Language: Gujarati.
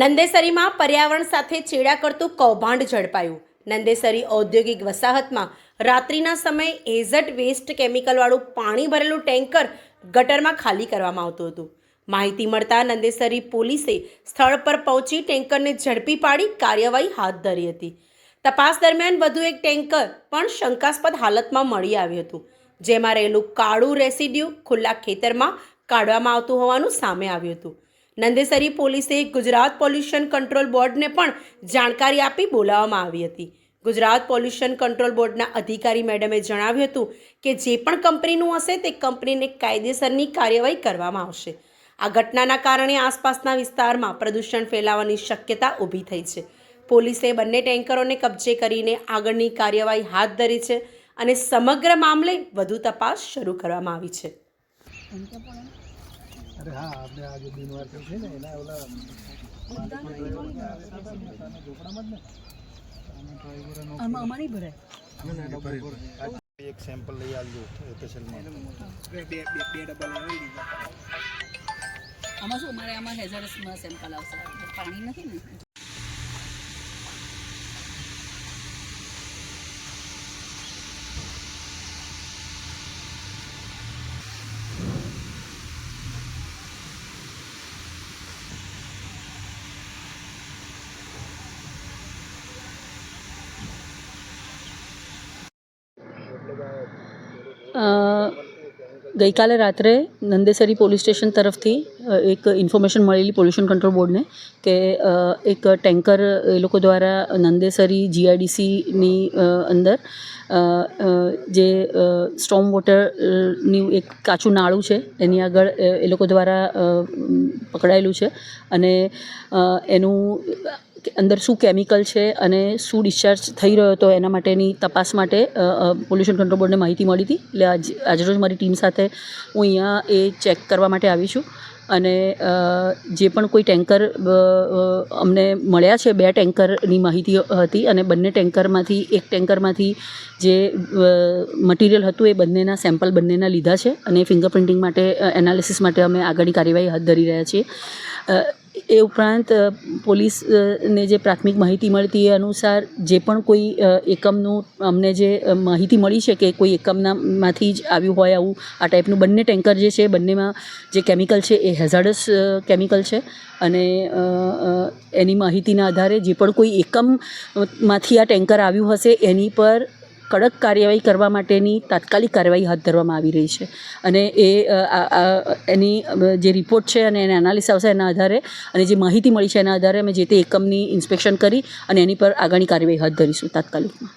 નંદેસરીમાં પર્યાવરણ સાથે ચેડા કરતું કૌભાંડ ઝડપાયું। નંદેસરી ઔદ્યોગિક વસાહતમાં રાત્રિના સમયે એઝટ વેસ્ટ કેમિકલવાળું પાણી ભરેલું ટેન્કર ગટરમાં ખાલી કરવામાં આવતું હતું। માહિતી મળતા નંદેસરી પોલીસે સ્થળ પર પહોંચી ટેન્કરને ઝડપી પાડી કાર્યવાહી હાથ ધરી હતી। તપાસ દરમિયાન વધુ એક ટેન્કર પણ શંકાસ્પદ હાલતમાં મળી આવ્યું હતું, જેમાં રહેલું કાળું રેસિડ્યુ ખુલ્લા ખેતરમાં કાઢવામાં આવતું હોવાનું સામે આવ્યું હતું। નંદેસરી પોલીસે ગુજરાત પોલ્યુશન કંટ્રોલ બોર્ડને પણ જાણકારી આપી બોલાવવામાં આવી હતી। ગુજરાત પોલ્યુશન કંટ્રોલ બોર્ડના અધિકારી મેડમે જણાવ્યું હતું કે જે પણ કંપનીનું હશે તે કંપનીને કાયદેસરની કાર્યવાહી કરવામાં આવશે। આ ઘટનાના કારણે આસપાસના વિસ્તારમાં પ્રદૂષણ ફેલાવાની શક્યતા ઊભી થઈ છે। પોલીસે બંને ટેન્કરોને કબજે કરીને આગળની કાર્યવાહી હાથ ધરી છે અને સમગ્ર મામલે વધુ તપાસ શરૂ કરવામાં આવી છે। अरे हाँ आपने आज बीमार थे ना एना ओला અમારી ભરાય एक सैंपल લઈ આવજો સ્પેશિયલ બે ડબલ આમાં શું અમારે આમાં હેઝાર્ડસ સેમ્પલ આવશે, પાણી નથી ને। ગઈકાલે રાત્રે નંદેસરી પોલીસ સ્ટેશન તરફથી એક ઇન્ફોર્મેશન મળેલી પોલ્યુશન કંટ્રોલ બોર્ડને કે એક ટેન્કર એ લોકો દ્વારા નંદેસરી જીઆઈડીસીની અંદર જે સ્ટોર્મ વોટરની એક કાચું નાળું છે એની આગળ એ લોકો દ્વારા પકડાયેલું છે અને એનું અંદર શું કેમિકલ છે અને શું ડિસ્ચાર્જ થઈ રહ્યો હતો એના માટેની તપાસ માટે પોલ્યુશન કંટ્રોલ બોર્ડને માહિતી મળી હતી। એટલે આજરોજ મારી ટીમ સાથે હું અહીંયા એ ચેક કરવા માટે આવી છું અને જે પણ કોઈ ટેન્કર અમને મળ્યા છે, 2 ટેન્કરની માહિતી હતી અને બંને ટેન્કરમાંથી એક ટેન્કરમાંથી જે મટીરિયલ હતું એ બંનેના સેમ્પલ બંનેના લીધા છે અને ફિંગરપ્રિન્ટિંગ માટે એનાલિસિસ માટે અમે આગળની કાર્યવાહી હાથ ધરી રહ્યા છીએ। એ ઉપરાંત પોલીસને જે પ્રાથમિક માહિતી મળતી એ અનુસાર જે પણ કોઈ એકમનું અમને જે માહિતી મળી છે કે કોઈ એકમમાંથી જ આવ્યું હોય આવું આ ટાઈપનું બંને ટેન્કર જે છે બંનેમાં જે કેમિકલ છે એ હેઝાર્ડસ કેમિકલ છે અને એની માહિતીના આધારે જે પણ કોઈ એકમમાંથી આ ટેન્કર આવ્યું હશે એની પર કડક કાર્યવાહી કરવા માટેની તાત્કાલિક કાર્યવાહી હાથ ધરવામાં આવી રહી છે અને એની જે રિપોર્ટ છે અને એને એનાલિસિસ આવશે એના આધારે અને જે માહિતી મળી છે એના આધારે અમે જે તે એકમની ઇન્સ્પેક્શન કરી અને એની પર આગળની કાર્યવાહી હાથ ધરીશું તાત્કાલિકમાં।